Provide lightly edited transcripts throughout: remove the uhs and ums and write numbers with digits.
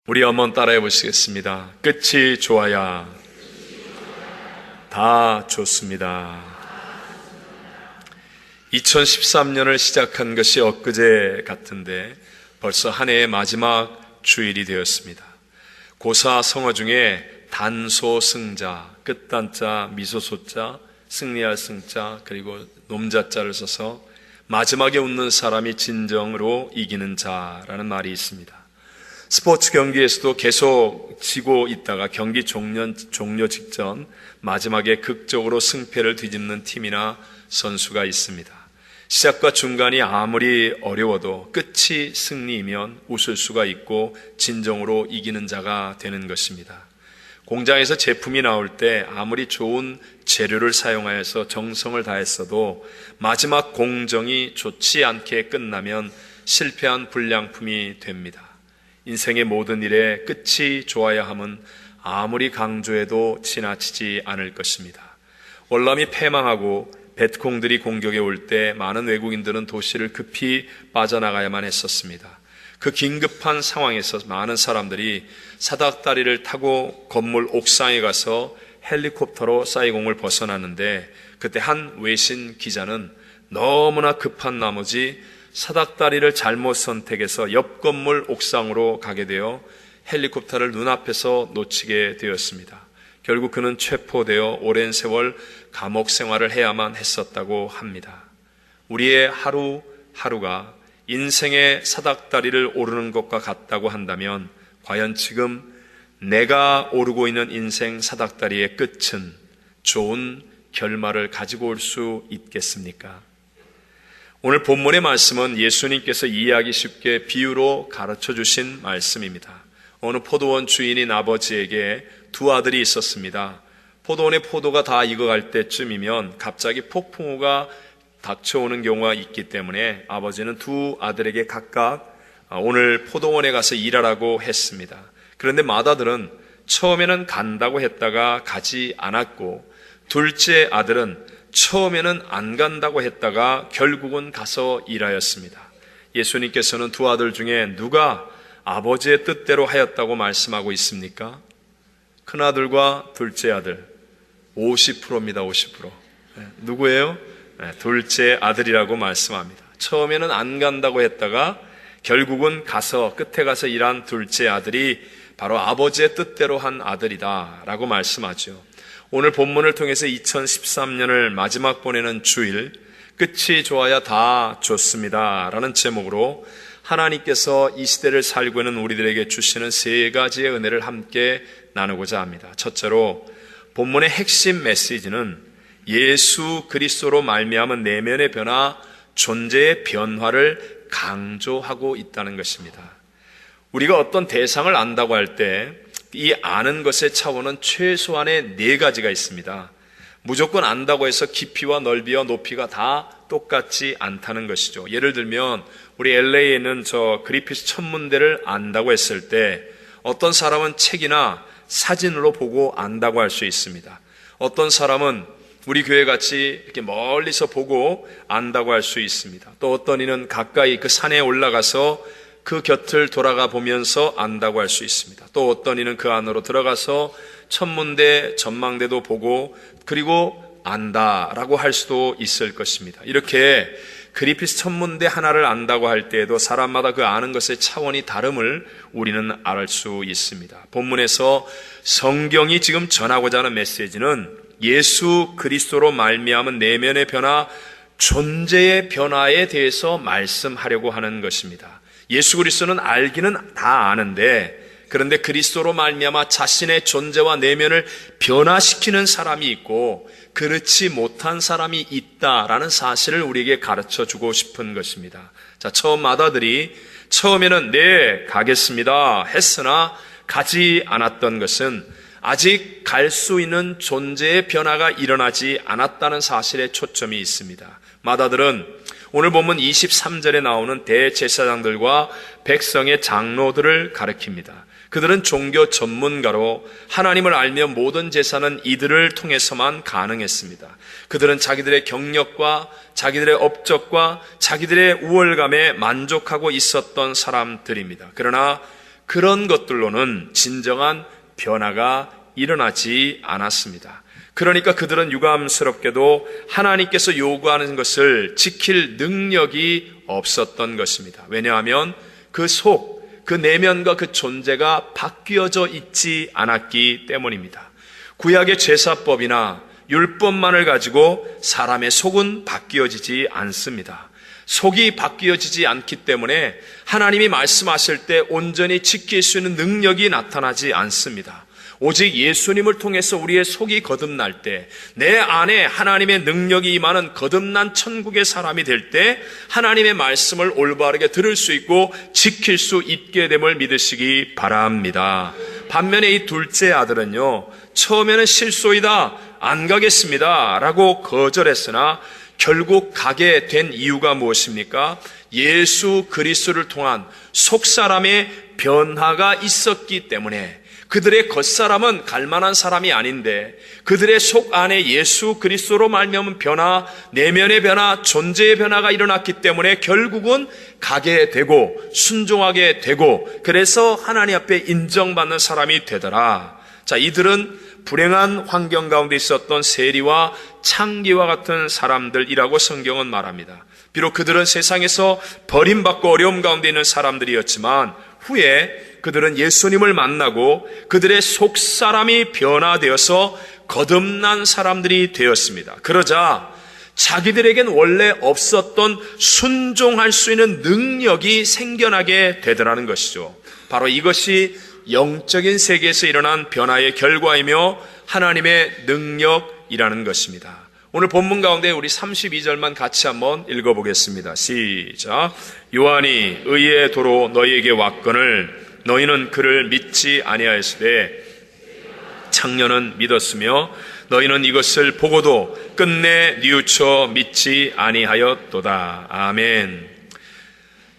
우리 한번 따라해 보시겠습니다. 끝이 좋아야 다 좋습니다. 2013년을 시작한 것이 엊그제 같은데 벌써 한 해의 마지막 주일이 되었습니다. 고사 성어 중에 단소승자, 끝단자, 미소소자, 승리할 승자, 그리고 놈자자를 써서 마지막에 웃는 사람이 진정으로 이기는 자라는 말이 있습니다. 스포츠 경기에서도 계속 지고 있다가 경기 종료 직전 마지막에 극적으로 승패를 뒤집는 팀이나 선수가 있습니다. 시작과 중간이 아무리 어려워도 끝이 승리이면 웃을 수가 있고 진정으로 이기는 자가 되는 것입니다. 공장에서 제품이 나올 때 아무리 좋은 재료를 사용하여서 정성을 다했어도 마지막 공정이 좋지 않게 끝나면 실패한 불량품이 됩니다. 인생의 모든 일에 끝이 좋아야 함은 아무리 강조해도 지나치지 않을 것입니다. 월남이 패망하고 베트콩들이 공격에 올 때 많은 외국인들은 도시를 급히 빠져나가야만 했었습니다. 그 긴급한 상황에서 많은 사람들이 사닥다리를 타고 건물 옥상에 가서 헬리콥터로 사이공을 벗어났는데 그때 한 외신 기자는 너무나 급한 나머지 사닥다리를 잘못 선택해서 옆 건물 옥상으로 가게 되어 헬리콥터를 눈앞에서 놓치게 되었습니다. 결국 그는 체포되어 오랜 세월 감옥 생활을 해야만 했었다고 합니다. 우리의 하루하루가 인생의 사닥다리를 오르는 것과 같다고 한다면 과연 지금 내가 오르고 있는 인생 사닥다리의 끝은 좋은 결말을 가지고 올 수 있겠습니까? 오늘 본문의 말씀은 예수님께서 이해하기 쉽게 비유로 가르쳐 주신 말씀입니다. 어느 포도원 주인인 아버지에게 두 아들이 있었습니다. 포도원의 포도가 다 익어갈 때쯤이면 갑자기 폭풍우가 닥쳐오는 경우가 있기 때문에 아버지는 두 아들에게 각각 오늘 포도원에 가서 일하라고 했습니다. 그런데 맏아들은 처음에는 간다고 했다가 가지 않았고 둘째 아들은 처음에는 안 간다고 했다가 결국은 가서 일하였습니다. 예수님께서는 두 아들 중에 누가 아버지의 뜻대로 하였다고 말씀하고 있습니까? 큰아들과 둘째 아들 50%입니다. 50%. 누구예요? 둘째 아들이라고 말씀합니다. 처음에는 안 간다고 했다가 결국은 가서 끝에 가서 일한 둘째 아들이 바로 아버지의 뜻대로 한 아들이다 라고 말씀하죠. 오늘 본문을 통해서 2013년을 마지막 보내는 주일, 끝이 좋아야 다 좋습니다 라는 제목으로 하나님께서 이 시대를 살고 있는 우리들에게 주시는 세 가지의 은혜를 함께 나누고자 합니다. 첫째로 본문의 핵심 메시지는 예수 그리스도로 말미암은 내면의 변화, 존재의 변화를 강조하고 있다는 것입니다. 우리가 어떤 대상을 안다고 할 때 이 아는 것의 차원은 최소한의 네 가지가 있습니다. 무조건 안다고 해서 깊이와 넓이와 높이가 다 똑같지 않다는 것이죠. 예를 들면 우리 LA에 있는 저 그리피스 천문대를 안다고 했을 때 어떤 사람은 책이나 사진으로 보고 안다고 할 수 있습니다. 어떤 사람은 우리 교회 같이 이렇게 멀리서 보고 안다고 할 수 있습니다. 또 어떤 이는 가까이 그 산에 올라가서 그 곁을 돌아가 보면서 안다고 할 수 있습니다. 또 어떤 이는 그 안으로 들어가서 천문대, 전망대도 보고 그리고 안다라고 할 수도 있을 것입니다. 이렇게 그리피스 천문대 하나를 안다고 할 때에도 사람마다 그 아는 것의 차원이 다름을 우리는 알 수 있습니다. 본문에서 성경이 지금 전하고자 하는 메시지는 예수 그리스도로 말미암은 내면의 변화, 존재의 변화에 대해서 말씀하려고 하는 것입니다. 예수 그리스도는 알기는 다 아는데 그런데 그리스도로 말미암아 자신의 존재와 내면을 변화시키는 사람이 있고 그렇지 못한 사람이 있다라는 사실을 우리에게 가르쳐주고 싶은 것입니다. 자, 처음 맏아들이 처음에는 네 가겠습니다 했으나 가지 않았던 것은 아직 갈 수 있는 존재의 변화가 일어나지 않았다는 사실에 초점이 있습니다. 맏아들은 오늘 본문 23절에 나오는 대제사장들과 백성의 장로들을 가리킵니다. 그들은 종교 전문가로 하나님을 알며 모든 제사는 이들을 통해서만 가능했습니다. 그들은 자기들의 경력과 자기들의 업적과 자기들의 우월감에 만족하고 있었던 사람들입니다. 그러나 그런 것들로는 진정한 변화가 일어나지 않았습니다. 그러니까 그들은 유감스럽게도 하나님께서 요구하는 것을 지킬 능력이 없었던 것입니다. 왜냐하면 그 그 내면과 그 존재가 바뀌어져 있지 않았기 때문입니다. 구약의 제사법이나 율법만을 가지고 사람의 속은 바뀌어지지 않습니다. 속이 바뀌어지지 않기 때문에 하나님이 말씀하실 때 온전히 지킬 수 있는 능력이 나타나지 않습니다. 오직 예수님을 통해서 우리의 속이 거듭날 때, 내 안에 하나님의 능력이 임하는 거듭난 천국의 사람이 될 때 하나님의 말씀을 올바르게 들을 수 있고 지킬 수 있게 됨을 믿으시기 바랍니다. 반면에 이 둘째 아들은요, 처음에는 실소이다, 안 가겠습니다 라고 거절했으나 결국 가게 된 이유가 무엇입니까? 예수 그리스도를 통한 속사람의 변화가 있었기 때문에, 그들의 겉사람은 갈만한 사람이 아닌데 그들의 속 안에 예수 그리스도로 말미암은 변화, 내면의 변화, 존재의 변화가 일어났기 때문에 결국은 가게 되고 순종하게 되고, 그래서 하나님 앞에 인정받는 사람이 되더라. 자, 이들은 불행한 환경 가운데 있었던 세리와 창기와 같은 사람들이라고 성경은 말합니다. 비록 그들은 세상에서 버림받고 어려움 가운데 있는 사람들이었지만 후에 그들은 예수님을 만나고 그들의 속사람이 변화되어서 거듭난 사람들이 되었습니다. 그러자 자기들에겐 원래 없었던 순종할 수 있는 능력이 생겨나게 되더라는 것이죠. 바로 이것이 영적인 세계에서 일어난 변화의 결과이며 하나님의 능력이라는 것입니다. 오늘 본문 가운데 우리 32절만 같이 한번 읽어보겠습니다. 시작. 요한이 의의 도로 너희에게 왔거늘 너희는 그를 믿지 아니하였으되 창녀는 믿었으며 너희는 이것을 보고도 끝내 뉘우쳐 믿지 아니하였도다. 아멘.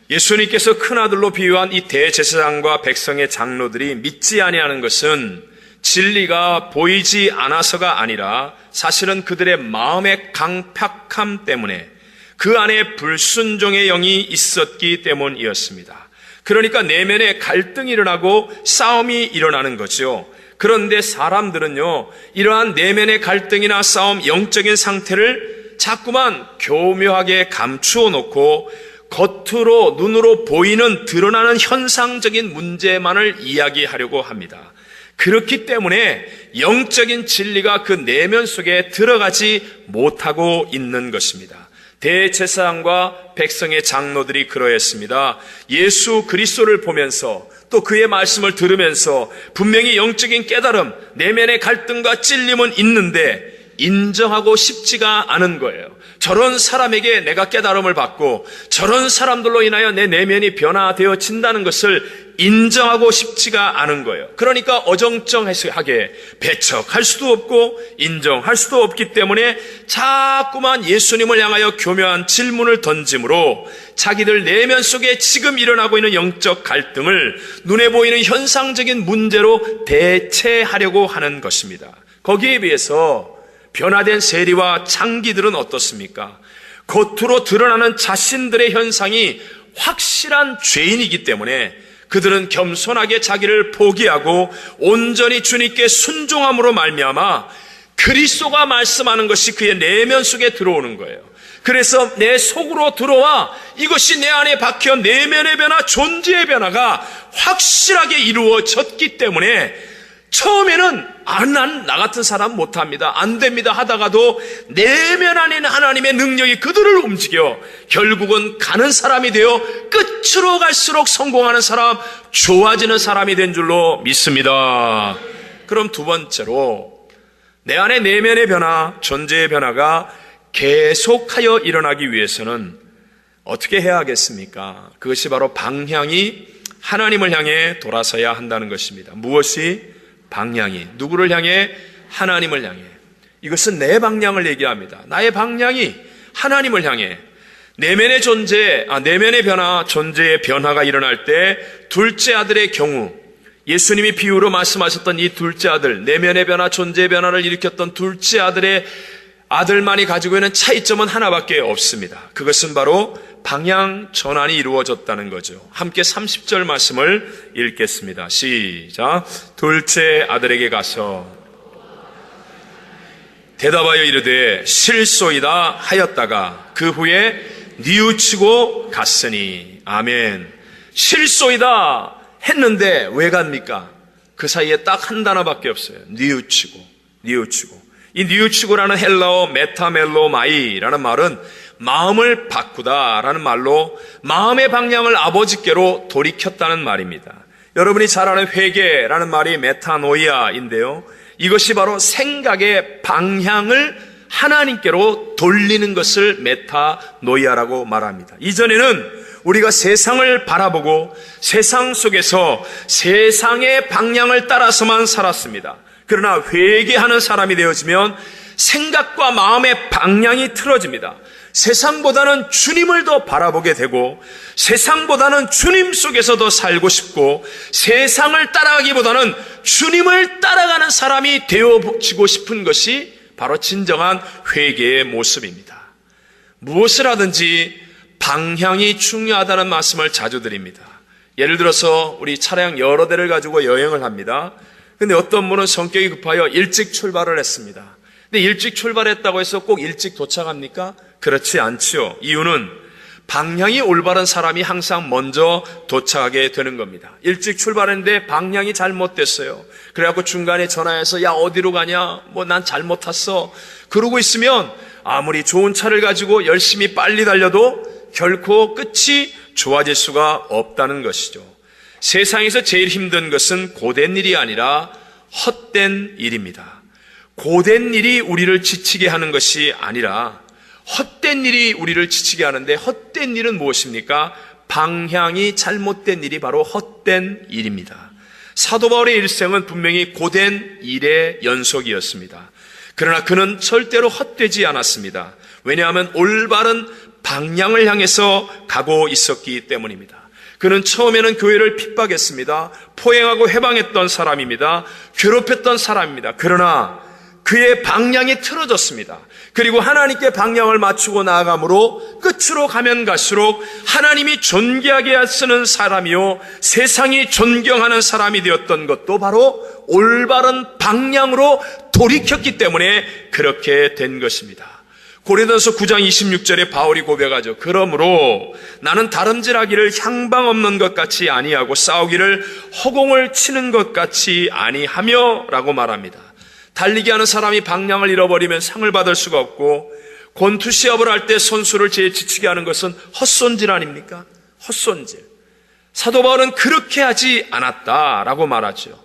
예수님께서 큰아들로 비유한 이 대제사장과 백성의 장로들이 믿지 아니하는 것은 진리가 보이지 않아서가 아니라 사실은 그들의 마음의 강팍함 때문에 그 안에 불순종의 영이 있었기 때문이었습니다. 그러니까 내면에 갈등이 일어나고 싸움이 일어나는 거죠. 그런데 사람들은요, 이러한 내면의 갈등이나 싸움, 영적인 상태를 자꾸만 교묘하게 감추어 놓고 겉으로 눈으로 보이는 드러나는 현상적인 문제만을 이야기하려고 합니다. 그렇기 때문에 영적인 진리가 그 내면 속에 들어가지 못하고 있는 것입니다. 대제사장과 백성의 장로들이 그러했습니다. 예수 그리스도를 보면서 또 그의 말씀을 들으면서 분명히 영적인 깨달음, 내면의 갈등과 찔림은 있는데 인정하고 싶지가 않은 거예요. 저런 사람에게 내가 깨달음을 받고 저런 사람들로 인하여 내 내면이 변화되어진다는 것을 인정하고 싶지가 않은 거예요. 그러니까 어정쩡하게 배척할 수도 없고 인정할 수도 없기 때문에 자꾸만 예수님을 향하여 교묘한 질문을 던짐으로 자기들 내면 속에 지금 일어나고 있는 영적 갈등을 눈에 보이는 현상적인 문제로 대체하려고 하는 것입니다. 거기에 비해서 변화된 세리와 창기들은 어떻습니까? 겉으로 드러나는 자신들의 현상이 확실한 죄인이기 때문에 그들은 겸손하게 자기를 포기하고 온전히 주님께 순종함으로 말미암아 그리스도가 말씀하는 것이 그의 내면 속에 들어오는 거예요. 그래서 내 속으로 들어와 이것이 내 안에 박혀 내면의 변화, 존재의 변화가 확실하게 이루어졌기 때문에 처음에는 나 같은 사람 못합니다, 안 됩니다 하다가도 내면 안에 있는 하나님의 능력이 그들을 움직여 결국은 가는 사람이 되어 끝으로 갈수록 성공하는 사람, 좋아지는 사람이 된 줄로 믿습니다. 그럼 두 번째로 내 안에 내면의 변화, 존재의 변화가 계속하여 일어나기 위해서는 어떻게 해야 하겠습니까? 그것이 바로 방향이 하나님을 향해 돌아서야 한다는 것입니다. 무엇이? 방향이 누구를 향해? 하나님을 향해. 이것은 내 방향을 얘기합니다. 나의 방향이 하나님을 향해. 내면의 존재, 내면의 변화, 존재의 변화가 일어날 때 둘째 아들의 경우, 예수님이 비유로 말씀하셨던 이 둘째 아들, 내면의 변화, 존재의 변화를 일으켰던 둘째 아들의 아들만이 가지고 있는 차이점은 하나밖에 없습니다. 그것은 바로 방향 전환이 이루어졌다는 거죠. 함께 30절 말씀을 읽겠습니다. 시작. 둘째 아들에게 가서 대답하여 이르되 실소이다 하였다가 그 후에 뉘우치고 갔으니. 아멘. 실소이다 했는데 왜 갑니까? 그 사이에 딱 한 단어밖에 없어요. 뉘우치고. 이 뉘우치고라는 헬라어 메타멜로마이라는 말은 마음을 바꾸다라는 말로 마음의 방향을 아버지께로 돌이켰다는 말입니다. 여러분이 잘 아는 회개라는 말이 메타노이아인데요. 이것이 바로 생각의 방향을 하나님께로 돌리는 것을 메타노이아라고 말합니다. 이전에는 우리가 세상을 바라보고 세상 속에서 세상의 방향을 따라서만 살았습니다. 그러나 회개하는 사람이 되어지면 생각과 마음의 방향이 틀어집니다. 세상보다는 주님을 더 바라보게 되고 세상보다는 주님 속에서 더 살고 싶고 세상을 따라가기보다는 주님을 따라가는 사람이 되어지고 싶은 것이 바로 진정한 회개의 모습입니다. 무엇을 하든지 방향이 중요하다는 말씀을 자주 드립니다. 예를 들어서 우리 차량 여러 대를 가지고 여행을 합니다. 근데 어떤 분은 성격이 급하여 일찍 출발을 했습니다. 근데 일찍 출발했다고 해서 꼭 일찍 도착합니까? 그렇지 않지요. 이유는 방향이 올바른 사람이 항상 먼저 도착하게 되는 겁니다. 일찍 출발했는데 방향이 잘못됐어요. 그래갖고 중간에 전화해서 야 어디로 가냐? 난 잘못 탔어. 그러고 있으면 아무리 좋은 차를 가지고 열심히 빨리 달려도 결코 끝이 좋아질 수가 없다는 것이죠. 세상에서 제일 힘든 것은 고된 일이 아니라 헛된 일입니다. 고된 일이 우리를 지치게 하는 것이 아니라 헛된 일이 우리를 지치게 하는데 헛된 일은 무엇입니까? 방향이 잘못된 일이 바로 헛된 일입니다. 사도 바울의 일생은 분명히 고된 일의 연속이었습니다. 그러나 그는 절대로 헛되지 않았습니다. 왜냐하면 올바른 방향을 향해서 가고 있었기 때문입니다. 그는 처음에는 교회를 핍박했습니다. 포행하고 해방했던 사람입니다. 괴롭혔던 사람입니다. 그러나 그의 방향이 틀어졌습니다. 그리고 하나님께 방향을 맞추고 나아감으로 끝으로 가면 갈수록 하나님이 존귀하게 쓰는 사람이요 세상이 존경하는 사람이 되었던 것도 바로 올바른 방향으로 돌이켰기 때문에 그렇게 된 것입니다. 고린도서 9장 26절에 바울이 고백하죠. 그러므로 나는 다름질하기를 향방 없는 것 같이 아니하고 싸우기를 허공을 치는 것 같이 아니하며 라고 말합니다. 달리기 하는 사람이 방향을 잃어버리면 상을 받을 수가 없고 권투 시합을 할 때 선수를 제일 지치게 하는 것은 헛손질 아닙니까? 헛손질. 사도 바울은 그렇게 하지 않았다라고 말하죠.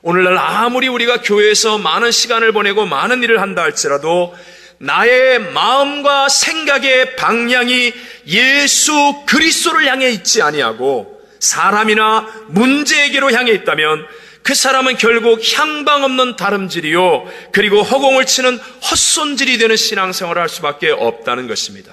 오늘날 아무리 우리가 교회에서 많은 시간을 보내고 많은 일을 한다 할지라도 나의 마음과 생각의 방향이 예수 그리스도를 향해 있지 아니하고 사람이나 문제에게로 향해 있다면 그 사람은 결국 향방 없는 다름질이요 그리고 허공을 치는 헛손질이 되는 신앙생활을 할 수밖에 없다는 것입니다.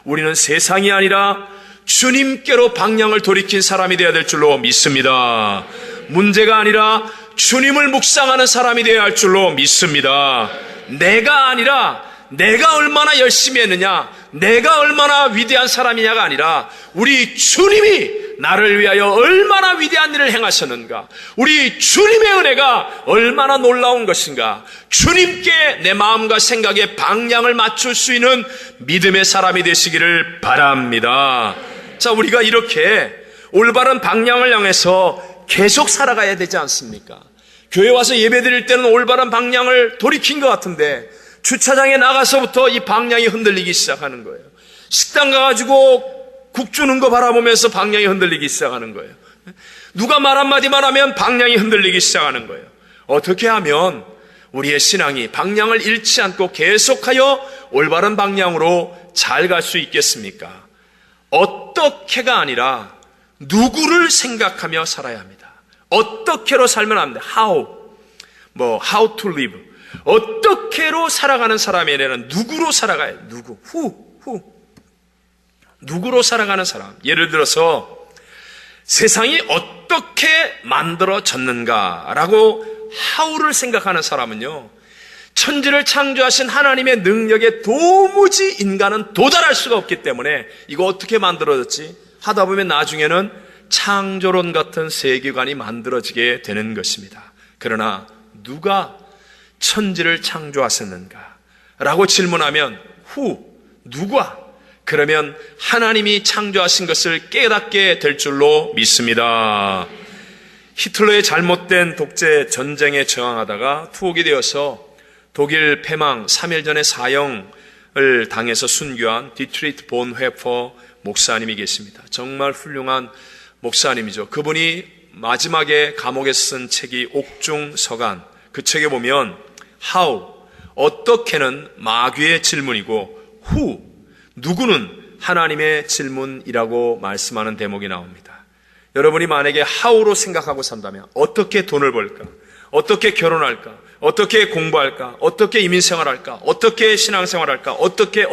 우리는 세상이 아니라 주님께로 방향을 돌이킨 사람이 되어야 될 줄로 믿습니다. 문제가 아니라 주님을 묵상하는 사람이 되어야 할 줄로 믿습니다. 내가 아니라 내가 얼마나 열심히 했느냐, 내가 얼마나 위대한 사람이냐가 아니라 우리 주님이 나를 위하여 얼마나 위대한 일을 행하셨는가, 우리 주님의 은혜가 얼마나 놀라운 것인가, 주님께 내 마음과 생각의 방향을 맞출 수 있는 믿음의 사람이 되시기를 바랍니다. 자, 우리가 이렇게 올바른 방향을 향해서 계속 살아가야 되지 않습니까? 교회 와서 예배 드릴 때는 올바른 방향을 돌이킨 것 같은데 주차장에 나가서부터 이 방향이 흔들리기 시작하는 거예요. 식당 가가지고 국 주는 거 바라보면서 방향이 흔들리기 시작하는 거예요. 누가 말 한마디만 하면 방향이 흔들리기 시작하는 거예요. 어떻게 하면 우리의 신앙이 방향을 잃지 않고 계속하여 올바른 방향으로 잘 갈 수 있겠습니까? 어떻게가 아니라 누구를 생각하며 살아야 합니다. 어떻게로 살면 안 돼. how to live. 어떻게로 살아가는 사람이 아니라 누구로 살아가야 돼. 누구로 살아가는 사람. 예를 들어서 세상이 어떻게 만들어졌는가라고 how를 생각하는 사람은요, 천지를 창조하신 하나님의 능력에 도무지 인간은 도달할 수가 없기 때문에 이거 어떻게 만들어졌지? 하다 보면 나중에는 창조론 같은 세계관이 만들어지게 되는 것입니다. 그러나 누가 천지를 창조하셨는가? 라고 질문하면 누가? 그러면 하나님이 창조하신 것을 깨닫게 될 줄로 믿습니다. 히틀러의 잘못된 독재 전쟁에 저항하다가 투옥이 되어서 독일 패망 3일 전에 사형을 당해서 순교한 디트리트 본 회퍼 목사님이 계십니다. 정말 훌륭한 목사님이죠. 그분이 마지막에 감옥에서 쓴 책이 옥중서간, 그 책에 보면 how, 어떻게는 마귀의 질문이고 who, 누구는 하나님의 질문이라고 말씀하는 대목이 나옵니다. 여러분이 만약에 how로 생각하고 산다면 어떻게 돈을 벌까? 어떻게 결혼할까? 어떻게 공부할까? 어떻게 이민생활할까? 어떻게 신앙생활할까? 어떻게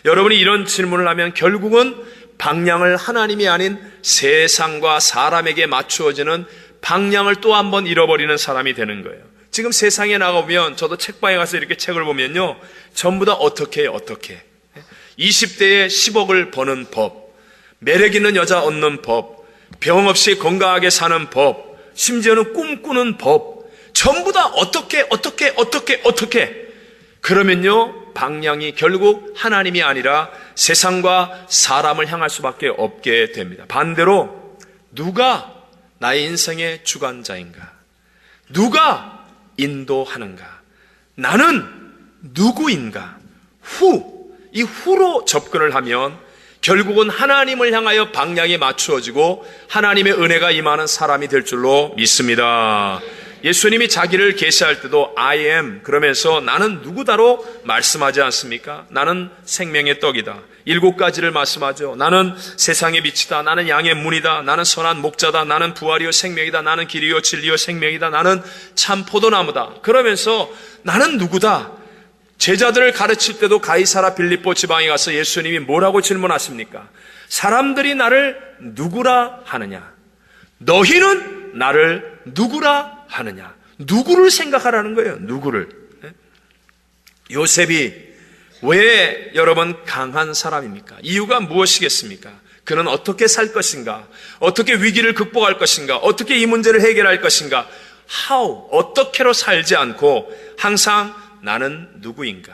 여러분이 이런 질문을 하면 결국은 방향을 하나님이 아닌 세상과 사람에게 맞추어지는 방향을 또 한 번 잃어버리는 사람이 되는 거예요. 지금 세상에 나가보면, 저도 책방에 가서 이렇게 책을 보면요, 전부 다 어떻게 20대에 10억을 버는 법, 매력 있는 여자 얻는 법, 병 없이 건강하게 사는 법, 심지어는 꿈꾸는 법, 전부 다 어떻게 그러면요, 방향이 결국 하나님이 아니라 세상과 사람을 향할 수밖에 없게 됩니다. 반대로 누가 나의 인생의 주관자인가? 누가 인도하는가? 나는 누구인가? 이 후로 접근을 하면 결국은 하나님을 향하여 방향이 맞추어지고 하나님의 은혜가 임하는 사람이 될 줄로 믿습니다. 예수님이 자기를 계시할 때도 I am 그러면서 나는 누구다로 말씀하지 않습니까? 나는 생명의 떡이다. 7가지를 말씀하죠. 나는 세상의 빛이다. 나는 양의 문이다. 나는 선한 목자다. 나는 부활이요 생명이다. 나는 길이요 진리요 생명이다. 나는 참 포도나무다. 그러면서 나는 누구다? 제자들을 가르칠 때도 가이사라 빌립보 지방에 가서 예수님이 뭐라고 질문하십니까? 사람들이 나를 누구라 하느냐? 너희는 나를 누구라 하느냐? 누구를 생각하라는 거예요. 누구를. 요셉이 왜 여러분 강한 사람입니까? 이유가 무엇이겠습니까? 그는 어떻게 살 것인가? 어떻게 위기를 극복할 것인가? 어떻게 이 문제를 해결할 것인가? how, 어떻게로 살지 않고 항상 나는 누구인가?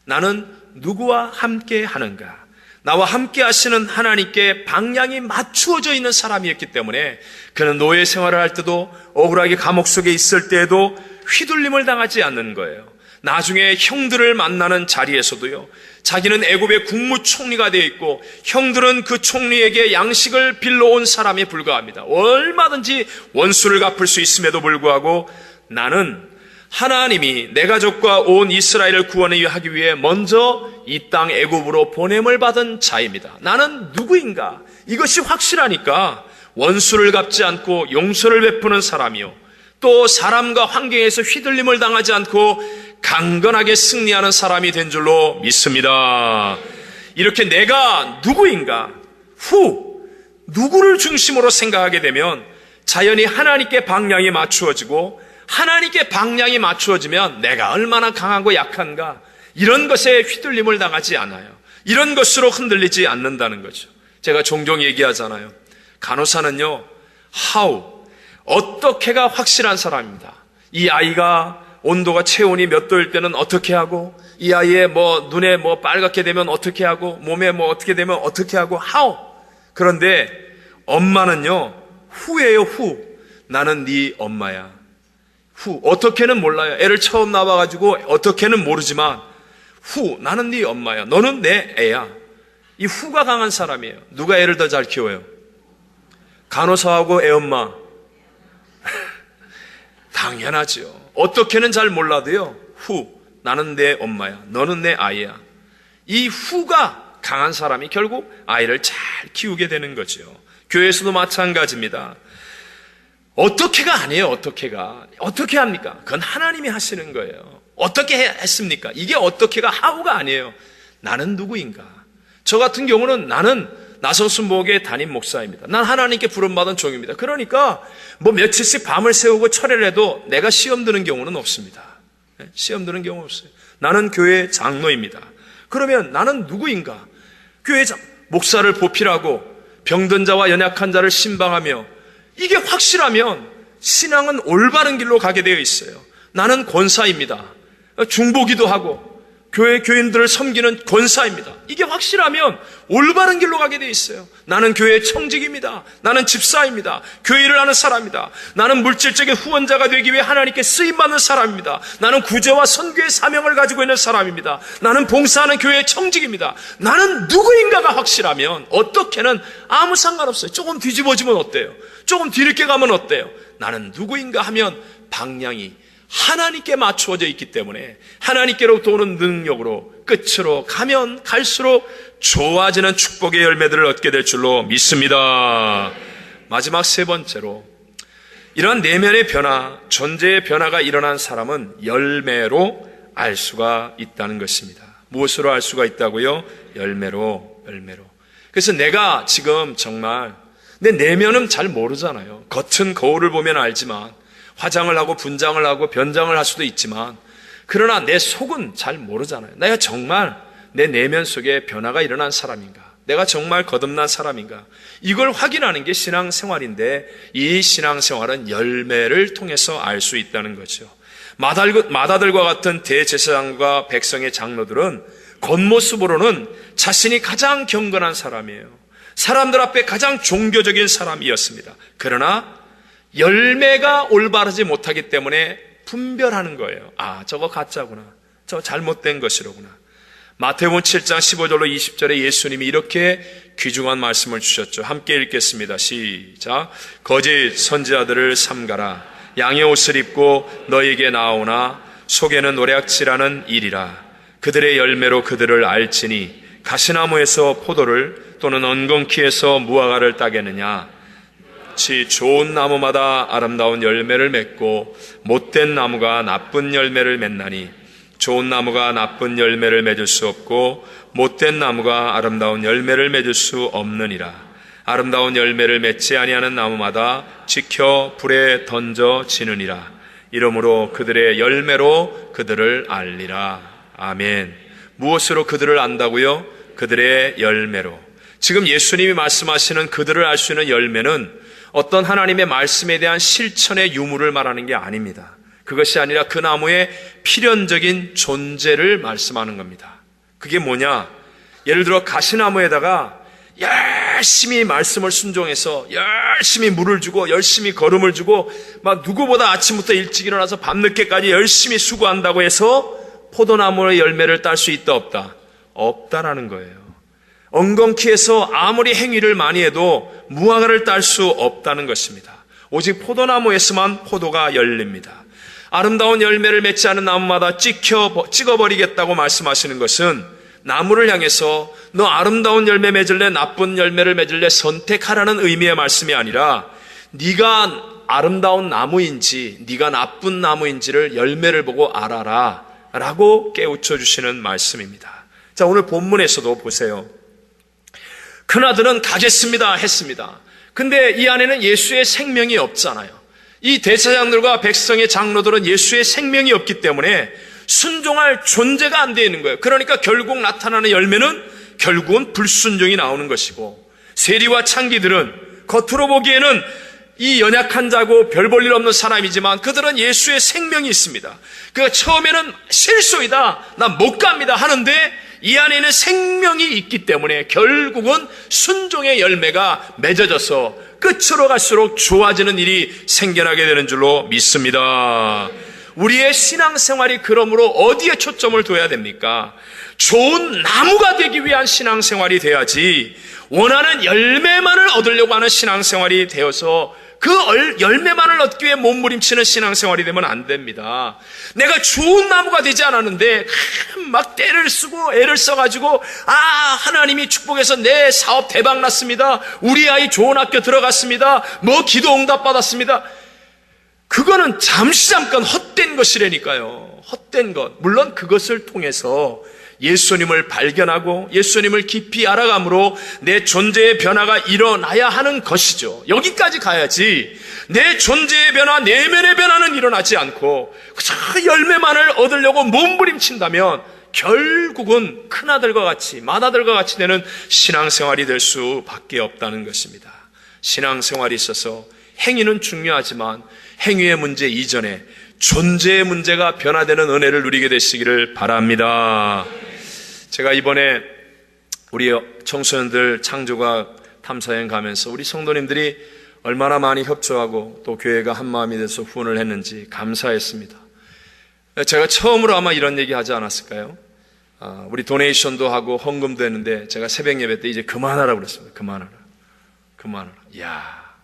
나는 누구와 함께 하는가? 나와 함께 하시는 하나님께 방향이 맞추어져 있는 사람이었기 때문에 그는 노예 생활을 할 때도 억울하게 감옥 속에 있을 때에도 휘둘림을 당하지 않는 거예요. 나중에 형들을 만나는 자리에서도요, 자기는 애굽의 국무총리가 되어 있고 형들은 그 총리에게 양식을 빌려온 사람에 불과합니다. 얼마든지 원수를 갚을 수 있음에도 불구하고 나는 하나님이 내 가족과 온 이스라엘을 구원하기 위해 먼저 이 땅 애굽으로 보냄을 받은 자입니다. 나는 누구인가? 이것이 확실하니까 원수를 갚지 않고 용서를 베푸는 사람이요, 또 사람과 환경에서 휘둘림을 당하지 않고 강건하게 승리하는 사람이 된 줄로 믿습니다. 이렇게 내가 누구인가? 누구를 중심으로 생각하게 되면 자연히 하나님께 방향이 맞추어지고, 하나님께 방향이 맞추어지면 내가 얼마나 강하고 약한가, 이런 것에 휘둘림을 당하지 않아요. 이런 것으로 흔들리지 않는다는 거죠. 제가 종종 얘기하잖아요. 간호사는요, how, 어떻게가 확실한 사람입니다. 이 아이가 온도가 체온이 몇 도일 때는 어떻게 하고, 이 아이의 눈에 빨갛게 되면 어떻게 하고, 몸에 어떻게 되면 어떻게 하고, how. 그런데 엄마는요, who예요, who. 나는 네 엄마야. 어떻게는 몰라요. 애를 처음 낳아가지고 어떻게는 모르지만 나는 네 엄마야. 너는 내 애야. 이 후가 강한 사람이에요. 누가 애를 더 잘 키워요? 간호사하고 애엄마. 당연하죠. 어떻게는 잘 몰라도요, 나는 내 엄마야. 너는 내 아이야. 이 후가 강한 사람이 결국 아이를 잘 키우게 되는 거죠. 교회에서도 마찬가지입니다. 어떻게가 아니에요. 어떻게 합니까? 그건 하나님이 하시는 거예요. 어떻게 했습니까? 이게 어떻게가 how가 아니에요. 나는 누구인가? 저 같은 경우는 나는 나성순복의 담임 목사입니다. 난 하나님께 부름받은 종입니다. 그러니까 며칠씩 밤을 새우고 철회를 해도 내가 시험 드는 경우는 없습니다. 시험 드는 경우 없어요. 나는 교회 장로입니다. 그러면 나는 누구인가? 교회 목사를 보필하고 병든 자와 연약한 자를 신방하며, 이게 확실하면 신앙은 올바른 길로 가게 되어 있어요. 나는 권사입니다. 중보기도 하고 교회 교인들을 섬기는 권사입니다. 이게 확실하면 올바른 길로 가게 되어 있어요. 나는 교회의 청직입니다. 나는 집사입니다. 교회 일을 하는 사람입니다. 나는 물질적인 후원자가 되기 위해 하나님께 쓰임받는 사람입니다. 나는 구제와 선교의 사명을 가지고 있는 사람입니다. 나는 봉사하는 교회의 청직입니다. 나는 누구인가가 확실하면 어떻게는 아무 상관없어요. 조금 뒤집어지면 어때요? 조금 뒤늦게 가면 어때요? 나는 누구인가 하면 방향이 하나님께 맞추어져 있기 때문에 하나님께로부터 오는 능력으로 끝으로 가면 갈수록 좋아지는 축복의 열매들을 얻게 될 줄로 믿습니다. 마지막 세 번째로, 이러한 내면의 변화, 존재의 변화가 일어난 사람은 열매로 알 수가 있다는 것입니다. 무엇으로 알 수가 있다고요? 열매로. 그래서 내가 지금 정말 내 내면은 잘 모르잖아요. 겉은 거울을 보면 알지만, 화장을 하고 분장을 하고 변장을 할 수도 있지만, 그러나 내 속은 잘 모르잖아요. 내가 정말 내 내면 속에 변화가 일어난 사람인가? 내가 정말 거듭난 사람인가? 이걸 확인하는 게 신앙생활인데, 이 신앙생활은 열매를 통해서 알 수 있다는 거죠. 마다들과 같은 대제사장과 백성의 장로들은 겉모습으로는 자신이 가장 경건한 사람이에요. 사람들 앞에 가장 종교적인 사람이었습니다. 그러나 열매가 올바르지 못하기 때문에 분별하는 거예요. 아, 저거 가짜구나. 저거 잘못된 것이로구나. 마태복음 7장 15절로 20절에 예수님이 이렇게 귀중한 말씀을 주셨죠. 함께 읽겠습니다. 시작. 거짓 선지자들을 삼가라. 양의 옷을 입고 너에게 나오나 속에는 노략질하는 일이라. 그들의 열매로 그들을 알지니 가시나무에서 포도를 또는 엉겅퀴에서 무화과를 따겠느냐. 좋은 나무마다 아름다운 열매를 맺고 못된 나무가 나쁜 열매를 맺나니 좋은 나무가 나쁜 열매를 맺을 수 없고 못된 나무가 아름다운 열매를 맺을 수 없느니라. 아름다운 열매를 맺지 아니하는 나무마다 지켜 불에 던져지느니라. 이러므로 그들의 열매로 그들을 알리라. 아멘. 무엇으로 그들을 안다고요? 그들의 열매로. 지금 예수님이 말씀하시는 그들을 알 수 있는 열매는 어떤 하나님의 말씀에 대한 실천의 유무를 말하는 게 아닙니다. 그것이 아니라 그 나무의 필연적인 존재를 말씀하는 겁니다. 그게 뭐냐? 예를 들어 가시나무에다가 열심히 말씀을 순종해서 열심히 물을 주고 열심히 거름을 주고 막 누구보다 아침부터 일찍 일어나서 밤늦게까지 열심히 수고한다고 해서 포도나무의 열매를 딸 수 있다 없다? 없다라는 거예요. 엉겅퀴에서 아무리 행위를 많이 해도 무화과를 딸 수 없다는 것입니다. 오직 포도나무에서만 포도가 열립니다. 아름다운 열매를 맺지 않은 나무마다 찍어버리겠다고 말씀하시는 것은 나무를 향해서 너 아름다운 열매 맺을래 나쁜 열매를 맺을래 선택하라는 의미의 말씀이 아니라 네가 아름다운 나무인지 네가 나쁜 나무인지를 열매를 보고 알아라 라고 깨우쳐 주시는 말씀입니다. 자, 오늘 본문에서도 보세요. 큰아들은 가겠습니다 했습니다. 근데 이 안에는 예수의 생명이 없잖아요. 이 대제사장들과 백성의 장로들은 예수의 생명이 없기 때문에 순종할 존재가 안 되어 있는 거예요. 그러니까 결국 나타나는 열매는 결국은 불순종이 나오는 것이고, 세리와 창기들은 겉으로 보기에는 이 연약한 자고 별 볼 일 없는 사람이지만 그들은 예수의 생명이 있습니다. 그러니까 처음에는 실소이다, 나 못 갑니다 하는데 이 안에는 생명이 있기 때문에 결국은 순종의 열매가 맺어져서 끝으로 갈수록 좋아지는 일이 생겨나게 되는 줄로 믿습니다. 우리의 신앙생활이 그러므로 어디에 초점을 둬야 됩니까? 좋은 나무가 되기 위한 신앙생활이 돼야지 원하는 열매만을 얻으려고 하는 신앙생활이 되어서 그 열매만을 얻기 위해 몸부림치는 신앙생활이 되면 안 됩니다. 내가 좋은 나무가 되지 않았는데 막 때를 쓰고 애를 써가지고 하나님이 축복해서 내 사업 대박 났습니다, 우리 아이 좋은 학교 들어갔습니다, 뭐 기도 응답 받았습니다. 그거는 잠깐 헛된 것이라니까요. 헛된 것. 물론 그것을 통해서 예수님을 발견하고 예수님을 깊이 알아감으로 내 존재의 변화가 일어나야 하는 것이죠. 여기까지 가야지 내 존재의 변화, 내면의 변화는 일어나지 않고 그 열매만을 얻으려고 몸부림친다면 결국은 큰아들과 같이, 맏아들과 같이 되는 신앙생활이 될 수밖에 없다는 것입니다. 신앙생활이 있어서 행위는 중요하지만 행위의 문제 이전에 존재의 문제가 변화되는 은혜를 누리게 되시기를 바랍니다. 제가 이번에 우리 청소년들 창조과학 탐사여행 가면서 우리 성도님들이 얼마나 많이 협조하고 또 교회가 한마음이 돼서 후원을 했는지 감사했습니다. 제가 처음으로 아마 이런 얘기 하지 않았을까요? 우리 도네이션도 하고 헌금도 했는데 제가 새벽 예배 때 이제 그만하라고 그랬습니다. 그만하라. 이야,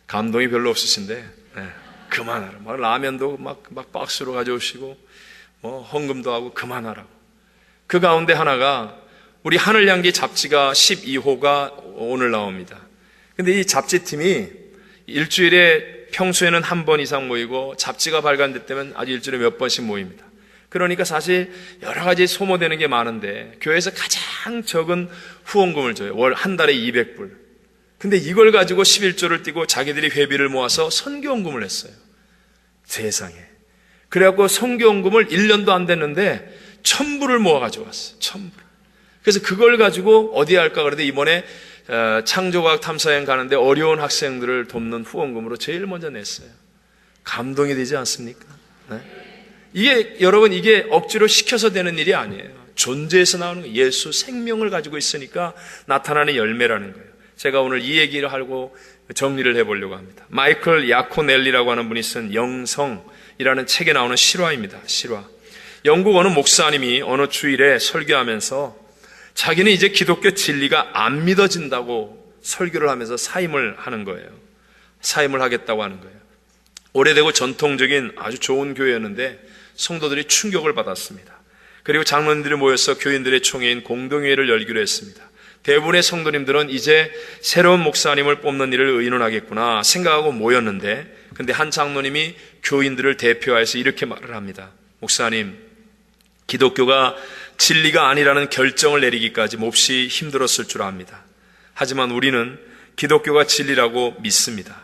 감동이 별로 없으신데, 네, 그만하라. 막 라면도 막 박스로 가져오시고, 헌금도 하고 그만하라고. 그 가운데 하나가 우리 하늘향기 잡지가 12호가 오늘 나옵니다. 근데 이 잡지팀이 일주일에 평소에는 한 번 이상 모이고 잡지가 발간됐다면 아주 일주일에 몇 번씩 모입니다. 그러니까 사실 여러 가지 소모되는 게 많은데 교회에서 가장 적은 후원금을 줘요. 월 한 달에 200불. 근데 이걸 가지고 11조를 띄고 자기들이 회비를 모아서 선교헌금을 했어요. 세상에. 그래갖고 선교헌금을 1년도 안 됐는데 1000불을 모아가지고 왔어요. 1000불. 그래서 그걸 가지고 어디에 할까 그러는데 이번에 창조과학 탐사여행 가는데 어려운 학생들을 돕는 후원금으로 제일 먼저 냈어요. 감동이 되지 않습니까? 네? 이게 여러분 이게 억지로 시켜서 되는 일이 아니에요. 존재에서 나오는 거예요. 예수 생명을 가지고 있으니까 나타나는 열매라는 거예요. 제가 오늘 이 얘기를 하고 정리를 해보려고 합니다. 마이클 야코넬리라고 하는 분이 쓴 영성이라는 책에 나오는 실화입니다. 실화. 영국 어느 목사님이 어느 주일에 설교하면서 자기는 이제 기독교 진리가 안 믿어진다고 설교를 하면서 사임을 하는 거예요. 사임을 하겠다고 하는 거예요. 오래되고 전통적인 아주 좋은 교회였는데 성도들이 충격을 받았습니다. 그리고 장로님들이 모여서 교인들의 총회인 공동회의를 열기로 했습니다. 대부분의 성도님들은 이제 새로운 목사님을 뽑는 일을 의논하겠구나 생각하고 모였는데, 근데 한 장로님이 교인들을 대표하여서 이렇게 말을 합니다. 목사님, 기독교가 진리가 아니라는 결정을 내리기까지 몹시 힘들었을 줄 압니다. 하지만 우리는 기독교가 진리라고 믿습니다.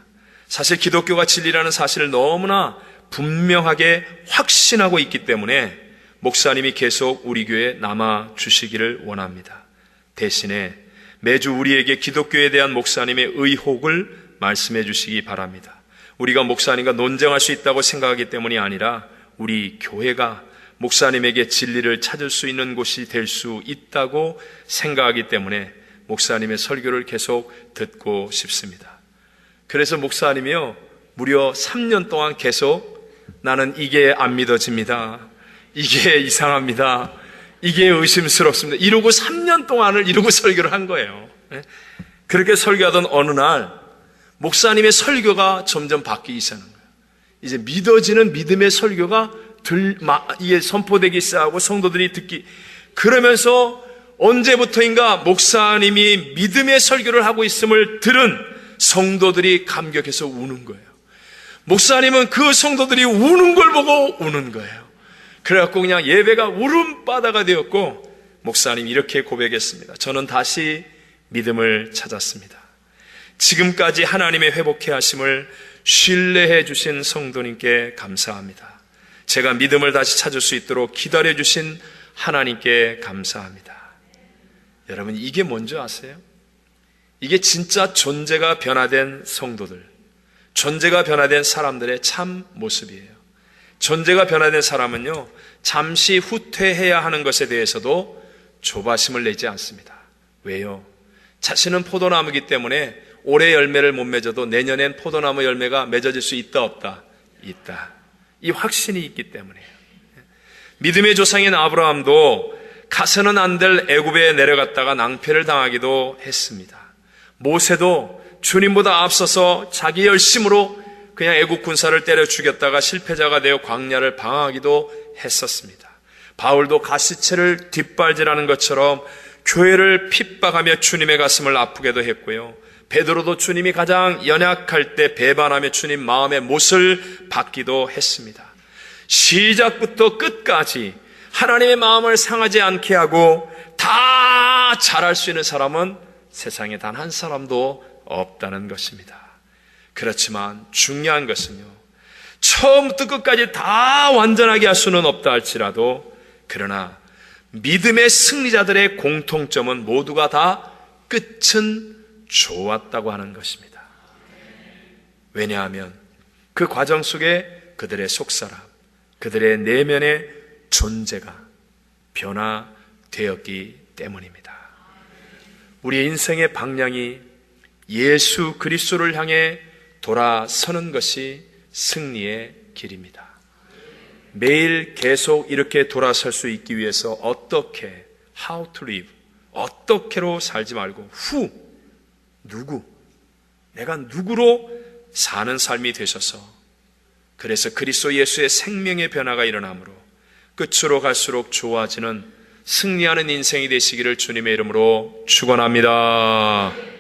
사실 기독교가 진리라는 사실을 너무나 분명하게 확신하고 있기 때문에 목사님이 계속 우리 교회에 남아 주시기를 원합니다. 대신에 매주 우리에게 기독교에 대한 목사님의 의혹을 말씀해 주시기 바랍니다. 우리가 목사님과 논쟁할 수 있다고 생각하기 때문이 아니라 우리 교회가 목사님에게 진리를 찾을 수 있는 곳이 될 수 있다고 생각하기 때문에 목사님의 설교를 계속 듣고 싶습니다. 그래서 목사님이요, 무려 3년 동안 계속 나는 이게 안 믿어집니다. 이게 이상합니다. 이게 의심스럽습니다. 이러고 3년 동안을 이러고 설교를 한 거예요. 그렇게 설교하던 어느 날 목사님의 설교가 점점 바뀌기 시작하는 거예요. 이제 믿어지는 믿음의 설교가 이게 선포되기 시작하고 성도들이 듣기, 그러면서 언제부터인가 목사님이 믿음의 설교를 하고 있음을 들은 성도들이 감격해서 우는 거예요. 목사님은 그 성도들이 우는 걸 보고 우는 거예요. 그래갖고 그냥 예배가 울음바다가 되었고, 목사님이 이렇게 고백했습니다. 저는 다시 믿음을 찾았습니다. 지금까지 하나님의 회복해 하심을 신뢰해 주신 성도님께 감사합니다. 제가 믿음을 다시 찾을 수 있도록 기다려 주신 하나님께 감사합니다. 여러분, 이게 뭔지 아세요? 이게 진짜 존재가 변화된 성도들, 존재가 변화된 사람들의 참 모습이에요. 존재가 변화된 사람은요, 잠시 후퇴해야 하는 것에 대해서도 조바심을 내지 않습니다. 왜요? 자신은 포도나무이기 때문에 올해 열매를 못 맺어도 내년엔 포도나무 열매가 맺어질 수 있다 없다? 있다. 이 확신이 있기 때문에요. 믿음의 조상인 아브라함도 가서는 안 될 애굽에 내려갔다가 낭패를 당하기도 했습니다. 모세도 주님보다 앞서서 자기 열심으로 그냥 애국 군사를 때려 죽였다가 실패자가 되어 광야를 방황하기도 했었습니다. 바울도 가시체를 뒷발질하는 것처럼 교회를 핍박하며 주님의 가슴을 아프게도 했고요. 베드로도 주님이 가장 연약할 때 배반하며 주님 마음의 못을 받기도 했습니다. 시작부터 끝까지 하나님의 마음을 상하지 않게 하고 다 잘할 수 있는 사람은 세상에 단 한 사람도 없다는 것입니다. 그렇지만 중요한 것은요, 처음부터 끝까지 다 완전하게 할 수는 없다 할지라도, 그러나 믿음의 승리자들의 공통점은 모두가 다 끝은 좋았다고 하는 것입니다. 왜냐하면 그 과정 속에 그들의 속사람, 그들의 내면의 존재가 변화되었기 때문입니다. 우리의 인생의 방향이 예수 그리스도를 향해 돌아서는 것이 승리의 길입니다. 매일 계속 이렇게 돌아설 수 있기 위해서 어떻게, how to live, 어떻게로 살지 말고 who, 누구, 내가 누구로 사는 삶이 되셔서, 그래서 그리스도 예수의 생명의 변화가 일어나므로 끝으로 갈수록 좋아지는 승리하는 인생이 되시기를 주님의 이름으로 축원합니다.